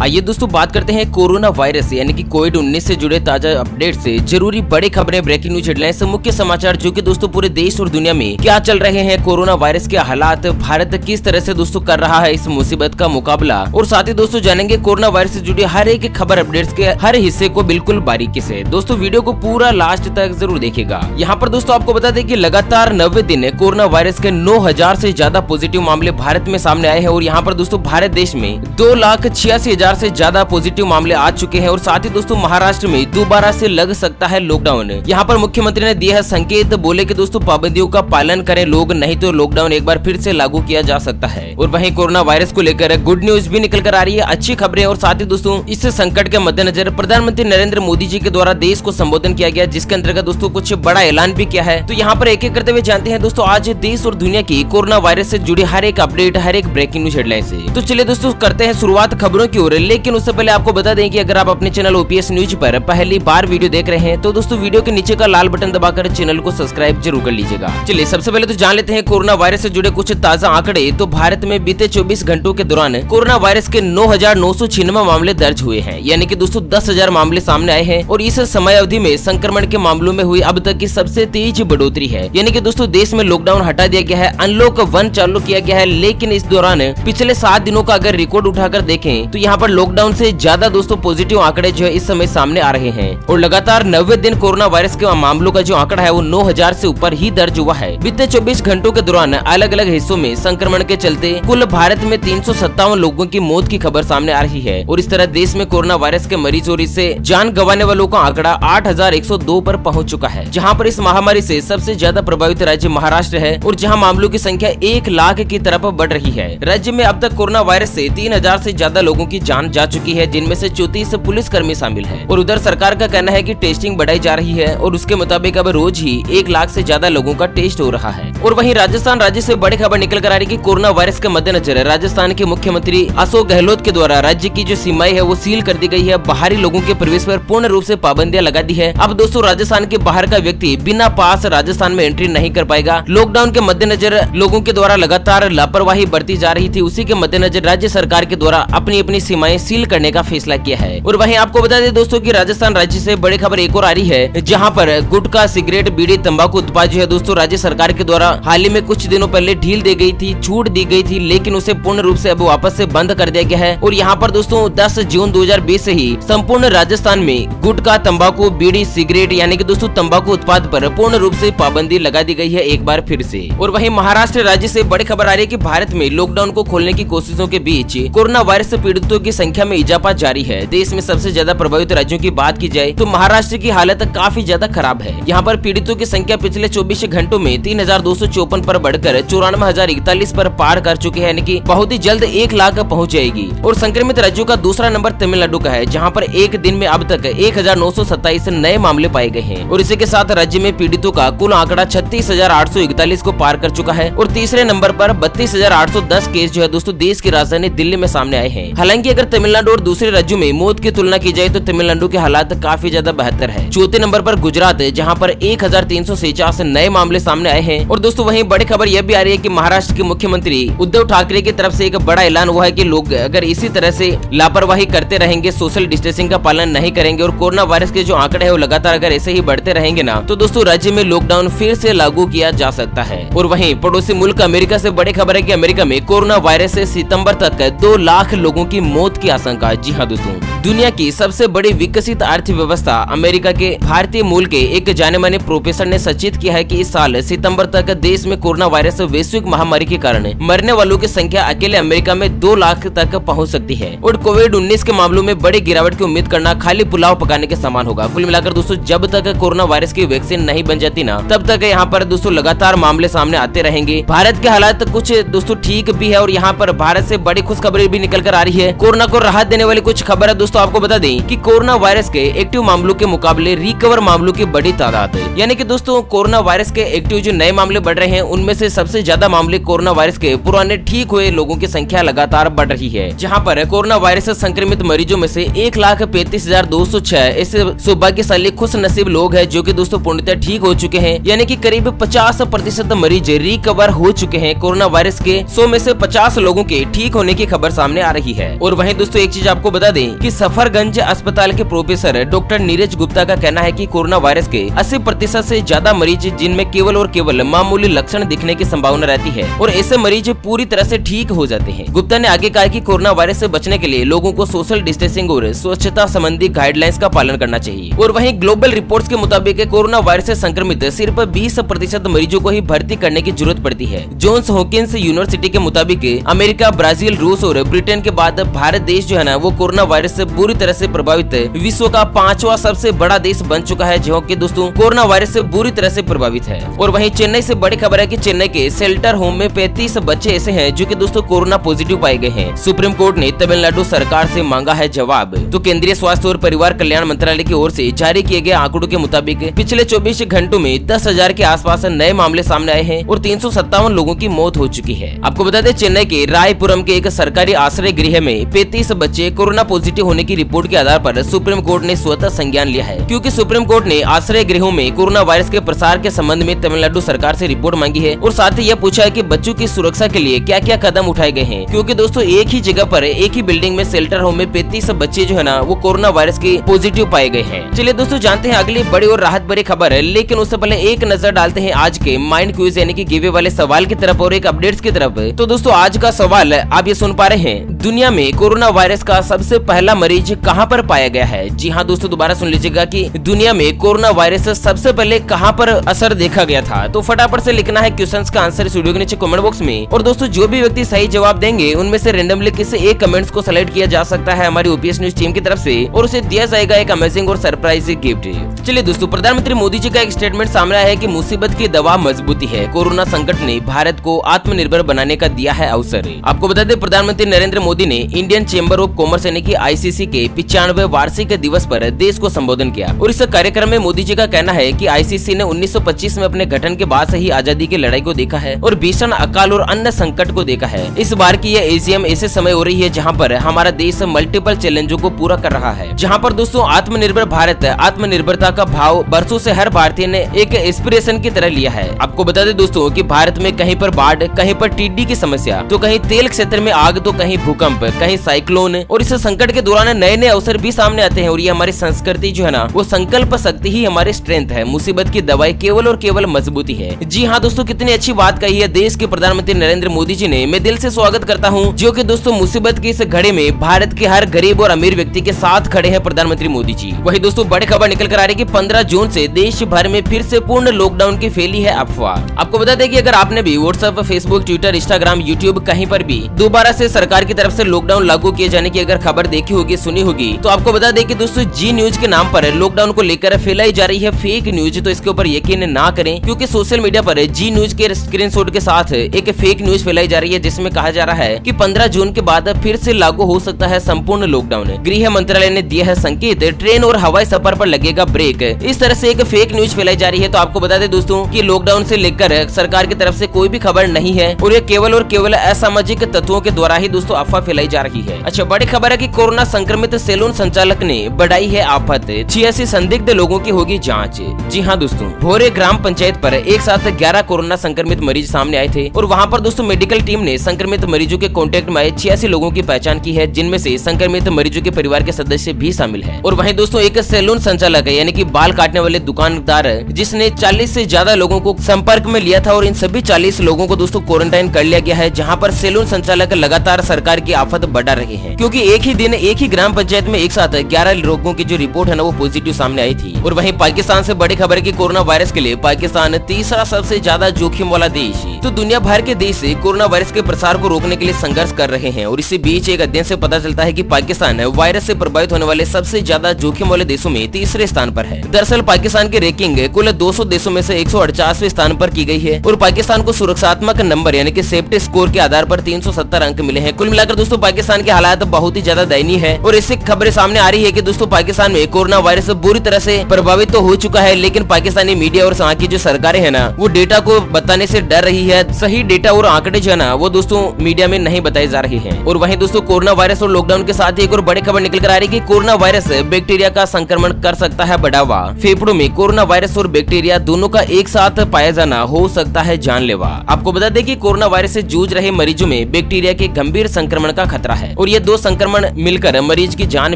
आइए दोस्तों बात करते हैं कोरोना वायरस यानी कि कोविड-19 से जुड़े ताजा अपडेट से जरूरी बड़ी खबरें, ब्रेकिंग न्यूज हेडलाइंस, मुख्य समाचार जो कि दोस्तों पूरे देश और दुनिया में क्या चल रहे हैं, कोरोना वायरस के हालात, भारत किस तरह से दोस्तों कर रहा है इस मुसीबत का मुकाबला, और साथ ही दोस्तों जानेंगे कोरोना वायरस से जुड़ी हर एक खबर अपडेट्स के हर हिस्से को बिल्कुल बारीकी से। दोस्तों वीडियो को पूरा लास्ट तक जरूर देखिएगा। यहाँ पर दोस्तों आपको बता दें कि लगातार 90 दिन कोरोना वायरस के 9000 से ज्यादा पॉजिटिव मामले भारत में सामने आए हैं और यहाँ पर दोस्तों भारत देश में 2,86,000 से ज्यादा पॉजिटिव मामले आ चुके हैं और साथ ही दोस्तों महाराष्ट्र में दोबारा से लग सकता है लॉकडाउन। यहाँ पर मुख्यमंत्री ने दिया है संकेत, बोले कि दोस्तों पाबंदियों का पालन करें लोग, नहीं तो लॉकडाउन एक बार फिर से लागू किया जा सकता है। और वहीं कोरोना वायरस को लेकर गुड न्यूज भी निकल कर आ रही है, अच्छी खबरें। और साथ ही दोस्तों इस संकट के मद्देनजर प्रधानमंत्री नरेंद्र मोदी जी के द्वारा देश को संबोधन किया गया, जिसके अंतर्गत दोस्तों कुछ बड़ा ऐलान भी किया है। तो यहाँ पर एक एक करते हुए जानते हैं दोस्तों आज देश और दुनिया की कोरोना वायरस से जुड़ी हर एक अपडेट, हर एक ब्रेकिंग न्यूज हेडलाइन से। तो चलिए दोस्तों करते हैं शुरुआत खबरों की ओर, लेकिन उससे पहले आपको बता दें कि अगर आप अपने चैनल ओपीएस न्यूज पर पहली बार वीडियो देख रहे हैं तो दोस्तों वीडियो के नीचे का लाल बटन दबाकर चैनल को सब्सक्राइब जरूर कर लीजिएगा। चलिए सबसे पहले तो जान लेते हैं कोरोना वायरस से जुड़े कुछ ताजा आंकड़े। तो भारत में बीते 24 घंटों के दौरान कोरोना वायरस के 9,996 मामले दर्ज हुए हैं, यानी कि दोस्तों 10,000 मामले सामने आए हैं और इस समय अवधि में संक्रमण के मामलों में हुई अब तक की सबसे तेज बढ़ोतरी है। यानी कि दोस्तों देश में लॉकडाउन हटा दिया गया है, अनलॉक 1 चालू किया गया है, लेकिन इस दौरान पिछले 7 दिनों का अगर रिकॉर्ड उठाकर देखें तो यहाँ पर लॉकडाउन से ज्यादा दोस्तों पॉजिटिव आंकड़े जो है इस समय सामने आ रहे हैं और लगातार 90 दिन कोरोना वायरस के मामलों का जो आंकड़ा है वो 9,000 से ऊपर ही दर्ज हुआ है। बीते 24 घंटों के दौरान अलग अलग हिस्सों में संक्रमण के चलते कुल भारत में 357 लोगों की मौत की खबर सामने आ रही है और इस तरह देश में कोरोना वायरस के मरीज और इससे जान गंवाने वालों का आंकड़ा 8,102 पर पहुंच चुका है। जहां पर इस महामारी से सबसे ज्यादा प्रभावित राज्य महाराष्ट्र है और जहां मामलों की संख्या 1 लाख की तरफ बढ़ रही है। राज्य में अब तक कोरोना वायरस से 3,000 से ज्यादा लोगों की जान जा चुकी है, जिनमें से 34 पुलिसकर्मी शामिल है और उधर सरकार का कहना है कि टेस्टिंग बढ़ाई जा रही है और उसके मुताबिक अब रोज ही 1 लाख से ज्यादा लोगों का टेस्ट हो रहा है। और वहीं राजस्थान राज्य से बड़ी खबर निकल कर आ रही है कि कोरोना वायरस के मद्देनजर राजस्थान के मुख्यमंत्री अशोक गहलोत के द्वारा राज्य की जो सीमाएं है वो सील कर दी गई है। बाहरी लोगों के प्रवेश पर पूर्ण रूप से पाबंदियां लगा दी है। अब दोस्तों राजस्थान के बाहर का व्यक्ति बिना पास राजस्थान में एंट्री नहीं कर पाएगा। लॉकडाउन के मद्देनजर लोगों के द्वारा लगातार लापरवाही बरती जा रही थी, उसी के मद्देनजर राज्य सरकार के द्वारा अपनी अपनी सीमाएं सील करने का फैसला किया है। और वहीं आपको बता दें दोस्तों कि राजस्थान राज्य से बड़ी खबर एक और आ रही है, जहां पर गुटखा, सिगरेट, बीड़ी, तंबाकू उत्पाद जो है दोस्तों राज्य सरकार के द्वारा हाल ही में कुछ दिनों पहले ढील दी गई थी, छूट दी गई थी, लेकिन उसे पूर्ण रूप से अब वापस से बंद कर दिया गया है। और यहाँ पर दोस्तों 10 जून 2020 से ही संपूर्ण राजस्थान में गुटखा, तंबाकू, बीड़ी, सिगरेट यानी कि दोस्तों तंबाकू उत्पाद पर पूर्ण रूप से पाबंदी लगा दी गई है एक बार फिर से। और वहीं महाराष्ट्र राज्य से बड़ी खबर आ रही है कि भारत में लॉकडाउन को खोलने की कोशिशों के बीच कोरोना वायरस से पीड़ितों की संख्या में इजाफा जारी है। देश में सबसे ज्यादा प्रभावित राज्यों की बात की जाए तो महाराष्ट्र की हालत काफी ज्यादा खराब है। यहाँ पर पीड़ितों की संख्या पिछले 24 घंटों में 3,254 पर बढ़कर 94,041 पर पार कर चुकी है, यानी कि बहुत ही जल्द 1 लाख पहुँच जाएगी। और संक्रमित राज्यों का दूसरा नंबर तमिलनाडु का है, जहाँ पर एक दिन में अब तक 1,927 नए मामले पाए गए हैं और इसी के साथ राज्य में पीड़ितों का कुल आंकड़ा 36,841 को पार कर चुका है। और तीसरे नंबर पर 32,810 केस जो है दोस्तों देश की राजधानी दिल्ली में सामने आए हैं। हालांकि अगर तमिलनाडु और दूसरे राज्यों में मौत की तुलना की जाए तो तमिलनाडु के हालात काफी ज्यादा बेहतर है। चौथे नंबर पर गुजरात है, जहां पर 1,349 नए मामले सामने आए हैं। और दोस्तों वहीं बड़ी खबर यह भी आ रही है कि महाराष्ट्र के मुख्यमंत्री उद्धव ठाकरे की तरफ से एक बड़ा ऐलान हुआ है कि लोग अगर इसी तरह से लापरवाही करते रहेंगे, सोशल डिस्टेंसिंग का पालन नहीं करेंगे और कोरोना वायरस के जो आंकड़े है वो लगातार अगर ऐसे ही बढ़ते रहेंगे ना तो दोस्तों राज्य में लॉकडाउन फिर से लागू किया जा सकता है। और वहीं पड़ोसी मुल्क अमेरिका से बड़ी खबर है कि अमेरिका में कोरोना वायरस से सितंबर तक 2 लाख लोगों की मौत की आशंका। जी हाँ दोस्तों, दुनिया की सबसे बड़ी विकसित अर्थव्यवस्था अमेरिका के भारतीय मूल के एक जाने माने प्रोफेसर ने सचेत किया है कि इस साल सितंबर तक देश में कोरोना वायरस वैश्विक महामारी के कारण मरने वालों की संख्या अकेले अमेरिका में 2 लाख तक पहुंच सकती है। और कोविड-19 के मामलों में बड़ी गिरावट की उम्मीद करना खाली पुलाव पकाने के समान होगा। कुल मिलाकर दोस्तों जब तक कोरोना वायरस की वैक्सीन नहीं बन जाती ना तब तक यहाँ पर दोस्तों लगातार मामले सामने आते रहेंगे। भारत के हालात कुछ दोस्तों ठीक भी है और यहाँ पर भारत से बड़ी खुशखबरी भी निकल कर आ रही है। कोरोना को राहत देने वाली कुछ खबर है दोस्तों। आपको बता दें कि कोरोना वायरस के एक्टिव मामलों के मुकाबले रिकवर मामलों की बड़ी तादाद है, यानी कि दोस्तों कोरोना वायरस के एक्टिव जो नए मामले बढ़ रहे हैं उनमें से सबसे ज्यादा मामले कोरोना वायरस के पुराने ठीक हुए लोगों की संख्या लगातार बढ़ रही है। जहां पर कोरोना वायरस से संक्रमित मरीजों में से 1,35,206 ऐसे सौभाग्यशाली खुश नसीब लोग हैं जो कि दोस्तों पूर्णतः ठीक हो चुके हैं, यानी कि करीब 50% मरीज रिकवर हो चुके हैं। कोरोना वायरस के 100 में से 50 लोगों के ठीक होने की खबर सामने आ रही है। और वहीं वहीं दोस्तों एक चीज आपको बता दें कि सफरगंज अस्पताल के प्रोफेसर डॉक्टर नीरज गुप्ता का कहना है कि कोरोना वायरस के 80% से ज्यादा मरीज जिनमें केवल और केवल मामूली लक्षण दिखने की संभावना रहती है और ऐसे मरीज पूरी तरह से ठीक हो जाते हैं। गुप्ता ने आगे कहा कि कोरोना वायरस से बचने के लिए लोगों को सोशल डिस्टेंसिंग और स्वच्छता संबंधी गाइडलाइंस का पालन करना चाहिए। और वहीं ग्लोबल रिपोर्ट्स के मुताबिक कोरोना वायरस से संक्रमित सिर्फ 20% मरीजों को ही भर्ती करने की जरूरत पड़ती है। जॉन्स हॉकिंस यूनिवर्सिटी के मुताबिक अमेरिका, ब्राजील, रूस और ब्रिटेन के बाद भारत देश जो है ना वो कोरोना वायरस से बुरी तरह से प्रभावित विश्व का 5वां सबसे बड़ा देश बन चुका है, जो कि दोस्तों कोरोना वायरस से बुरी तरह से प्रभावित है। और वहीं चेन्नई से बड़ी खबर है कि चेन्नई के शेल्टर होम में 35 बच्चे ऐसे हैं जो कि दोस्तों कोरोना पॉजिटिव पाए गए हैं। सुप्रीम कोर्ट ने तमिलनाडु सरकार से मांगा है जवाब। तो केंद्रीय स्वास्थ्य और परिवार कल्याण मंत्रालय की ओर से जारी किए गए आंकड़ों के मुताबिक पिछले 24 घंटों में 10,000 के आसपास नए मामले सामने आए हैं और 357 लोगों की मौत हो चुकी है। आपको बता दें चेन्नई के रायपुरम के एक सरकारी आश्रय गृह में 35 बच्चे कोरोना पॉजिटिव होने की रिपोर्ट के आधार पर सुप्रीम कोर्ट ने स्वतः संज्ञान लिया है, क्योंकि सुप्रीम कोर्ट ने आश्रय गृहों में कोरोना वायरस के प्रसार के संबंध में तमिलनाडु सरकार से रिपोर्ट मांगी है और साथ ही यह पूछा है कि बच्चों की सुरक्षा के लिए क्या क्या कदम उठाए गए हैं, क्योंकि दोस्तों एक ही जगह पर एक ही बिल्डिंग में शेल्टर होम में 35 बच्चे जो है ना वो कोरोना वायरस के पॉजिटिव पाए गए हैं। चलिए दोस्तों जानते हैं अगली बड़ी और राहत भरी खबर है, लेकिन उससे पहले एक नजर डालते हैं आज के माइंड क्विज यानी कि गिवे वाले सवाल की तरफ और एक अपडेट्स की तरफ। तो दोस्तों आज का सवाल आप ये सुन पा रहे हैं, दुनिया में कोरोना वायरस का सबसे पहला मरीज कहां पर पाया गया है? जी हाँ दोस्तों दोबारा सुन लीजिएगा कि दुनिया में कोरोना वायरस सबसे पहले कहां पर असर देखा गया था। तो फटाफट से लिखना है क्वेश्चंस का आंसर इस वीडियो के नीचे कमेंट बॉक्स में। और दोस्तों जो भी व्यक्ति सही जवाब देंगे उनमें से रेंडमली किसी एक कमेंट्स को सेलेक्ट किया जा सकता है हमारी ओपीएस न्यूज टीम की तरफ से और उसे दिया जाएगा एक अमेजिंग और सरप्राइज गिफ्ट। चलिए दोस्तों प्रधानमंत्री मोदी जी का एक स्टेटमेंट सामने आया है कि मुसीबत की दवा मजबूती है, कोरोना संकट ने भारत को आत्मनिर्भर बनाने का दिया है अवसर। आपको बता दें प्रधानमंत्री नरेंद्र मोदी ने इंडियन चेंबर ऑफ कॉमर्स यानी कि आईसीसी के 95वें वार्षिक दिवस पर देश को संबोधन किया और इस कार्यक्रम में मोदी जी का कहना है कि आईसीसी ने 1925 में अपने गठन के बाद से ही आजादी की लड़ाई को देखा है और भीषण अकाल और अन्य संकट को देखा है। इस बार की यह एजीएम ऐसे समय हो रही है जहां पर हमारा देश मल्टीपल चैलेंजों को पूरा कर रहा है, जहां पर दोस्तों आत्मनिर्भर भारत आत्मनिर्भरता का भाव बरसों से हर भारतीय ने एक इंस्पिरेशन की तरह लिया है। आपको बता दें दोस्तों कि भारत में कहीं पर बाढ़, कहीं पर टिड्डी की समस्या, तो कहीं तेल क्षेत्र में आग, तो कहीं भूकंप, कहीं साइक्लोन और इस संकट के दौरान नए नए अवसर भी सामने आते हैं और ये हमारी संस्कृति जो है ना वो संकल्प शक्ति ही हमारी स्ट्रेंथ है। मुसीबत की दवाई केवल और केवल मजबूती है। जी हाँ दोस्तों कितनी अच्छी बात कही है देश के प्रधानमंत्री नरेंद्र मोदी जी ने। मैं दिल से स्वागत करता हूँ जो कि दोस्तों मुसीबत की इस घड़ी में भारत के हर गरीब और अमीर व्यक्ति के साथ खड़े हैं प्रधानमंत्री मोदी जी। वही दोस्तों बड़ी खबर निकल कर आ रही है कि 15 जून से देश भर में फिर से पूर्ण लॉकडाउन की फैली है अफवाह। आपको बता दें कि अगर आपने भी WhatsApp, Facebook, Twitter, Instagram, YouTube कहीं पर भी दोबारा से सरकार की तरफ से लॉकडाउन लागू किए जाने की अगर खबर देखी होगी, सुनी होगी, तो आपको बता दें कि दोस्तों जी न्यूज के नाम पर लॉकडाउन को लेकर फैलाई जा रही है फेक न्यूज। तो इसके ऊपर यकीन ना करें क्योंकि सोशल मीडिया पर जी न्यूज के स्क्रीनशॉट के साथ एक फेक न्यूज फैलाई जा रही है जिसमें कहा जा रहा है कि 15 जून के बाद फिर से लागू हो सकता है संपूर्ण लॉकडाउन। गृह मंत्रालय ने दिया है संकेत, ट्रेन और हवाई सफर पर लगेगा ब्रेक। इस तरह से एक फेक न्यूज फैलाई जा रही है। तो आपको बता दें दोस्तों कि लॉकडाउन से लेकर सरकार की तरफ से कोई भी खबर नहीं है और ये केवल और केवल असामाजिक तत्वों के द्वारा ही दोस्तों अफवाह फैलाई जा रही है। अच्छा बड़ी खबर है कि कोरोना संक्रमित सैलून संचालक ने बढ़ाई है आफत, 86 संदिग्ध लोगों की होगी जांच। जी हाँ दोस्तों भोरे ग्राम पंचायत पर एक साथ 11 कोरोना संक्रमित मरीज सामने आए थे और वहाँ पर दोस्तों मेडिकल टीम ने संक्रमित मरीजों के कॉन्टेक्ट में आए 86 लोगों की पहचान की है, जिनमें से संक्रमित मरीजों के परिवार के सदस्य भी शामिल हैं। और वहीं दोस्तों एक सैलून संचालक यानी कि बाल काटने वाले दुकानदार जिसने 40 से ज्यादा लोगों को संपर्क में लिया था और इन सभी 40 लोगों को दोस्तों क्वारंटाइन कर लिया गया है, जहाँ पर सैलून संचालक लगातार सरकार की आफत बढ़ा रहे हैं क्योंकि एक ही दिन एक ही ग्राम पंचायत में एक साथ 11 लोगों की जो रिपोर्ट है ना वो पॉजिटिव सामने आई थी। और वहीं पाकिस्तान से बड़ी खबर है कि कोरोना वायरस के लिए पाकिस्तान तीसरा सबसे ज्यादा जोखिम वाला देश। तो दुनिया भर के देश से कोरोना वायरस के प्रसार को रोकने के लिए संघर्ष कर रहे हैं और इसी बीच एक अध्ययन से पता चलता है कि पाकिस्तान वायरस से प्रभावित होने वाले सबसे ज्यादा जोखिम वाले देशों में तीसरे स्थान पर है। दरअसल पाकिस्तान की रैंकिंग कुल 200 देशों में से 148वें स्थान पर की गई है और पाकिस्तान को सुरक्षात्मक नंबर यानी कि सेफ्टी स्कोर के आधार पर 370 अंक मिले हैं। कुल मिलाकर दोस्तों पाकिस्तान के हालात बहुत ही ज्यादा दयनीय है और इससे खबरें सामने आ रही है कि दोस्तों पाकिस्तान में कोरोना वायरस बुरी तरह से प्रभावित तो हो चुका है, लेकिन पाकिस्तानी मीडिया और वहाँ की जो सरकारें है ना वो डेटा को बताने से डर रही है। सही डेटा और आंकड़े जो है ना वो दोस्तों मीडिया में नहीं बताए जा रहे हैं। और वहीं दोस्तों कोरोना वायरस और लॉकडाउन के साथ एक और बड़ी खबर निकल कर आ रही है कि कोरोना वायरस बैक्टीरिया का संक्रमण कर सकता है बढ़ावा। फेफड़ों में कोरोना वायरस और बैक्टीरिया दोनों का एक साथ पाया जाना हो सकता है जानलेवा। आपको बता दें कि कोरोना वायरस से जूझ रहे मरीजों में बैक्टीरिया के गंभीर संक्रमण का खतरा है और ये 2 संक्रमण मिलकर मरीज की जान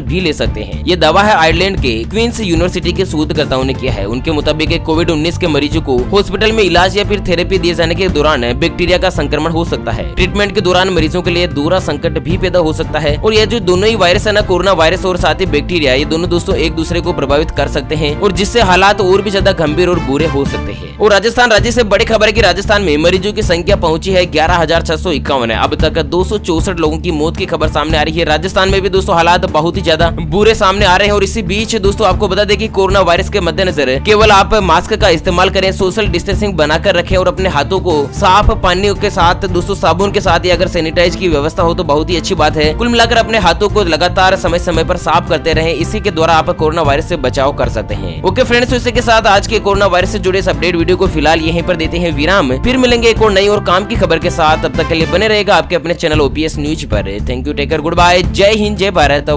भी ले सकते हैं। ये दावा है आयरलैंड के क्वींस यूनिवर्सिटी के शोधकर्ताओं ने किया है। उनके मुताबिक कोविड-19 के मरीजों को हॉस्पिटल में इलाज या फिर थेरेपी दिए जाने के दौरान बैक्टीरिया का संक्रमण हो सकता है। ट्रीटमेंट के दौरान मरीजों के लिए दूसरा संकट भी पैदा हो सकता है और ये जो दोनों ही वायरस है ना, कोरोना वायरस और साथ ही बैक्टीरिया, ये दोनों दोस्तों एक दूसरे को प्रभावित कर सकते हैं और जिससे हालात और भी ज्यादा गंभीर और बुरे हो सकते हैं। और राजस्थान राज्य से बड़ी खबर है कि राजस्थान में मरीजों की संख्या पहुंची है 11,651 है। अब तक 264 लोगों की मौत की खबर सामने आ रही है। राजस्थान में भी दोस्तों हालात बहुत ही ज्यादा बुरे सामने आ रहे हैं और इसी बीच दोस्तों आपको बता दें कि कोरोना वायरस के मद्देनजर केवल आप मास्क का इस्तेमाल करें, सोशल डिस्टेंसिंग बनाकर रखें और अपने हाथों को साफ पानी के साथ दोस्तों साबुन के साथ या अगर सैनिटाइज की व्यवस्था हो तो बहुत ही अच्छी बात है। कुल मिलाकर अपने हाथों को लगातार समय समय पर साफ करते रहें, इसी के द्वारा आप कोरोना वायरस से बचाव कर सकते हैं। ओके फ्रेंड्स, इसी के साथ आज के कोरोना वायरस से जुड़े इस अपडेट वीडियो को फिलहाल यहीं पर देते हैं विराम। फिर मिलेंगे एक और नई और काम की खबर के साथ, तब तक के लिए बने रहेगा आपके अपने चैनल ओपीएस न्यूज पर। Thank you, take care, good bye, जय हिंद, जय भारत।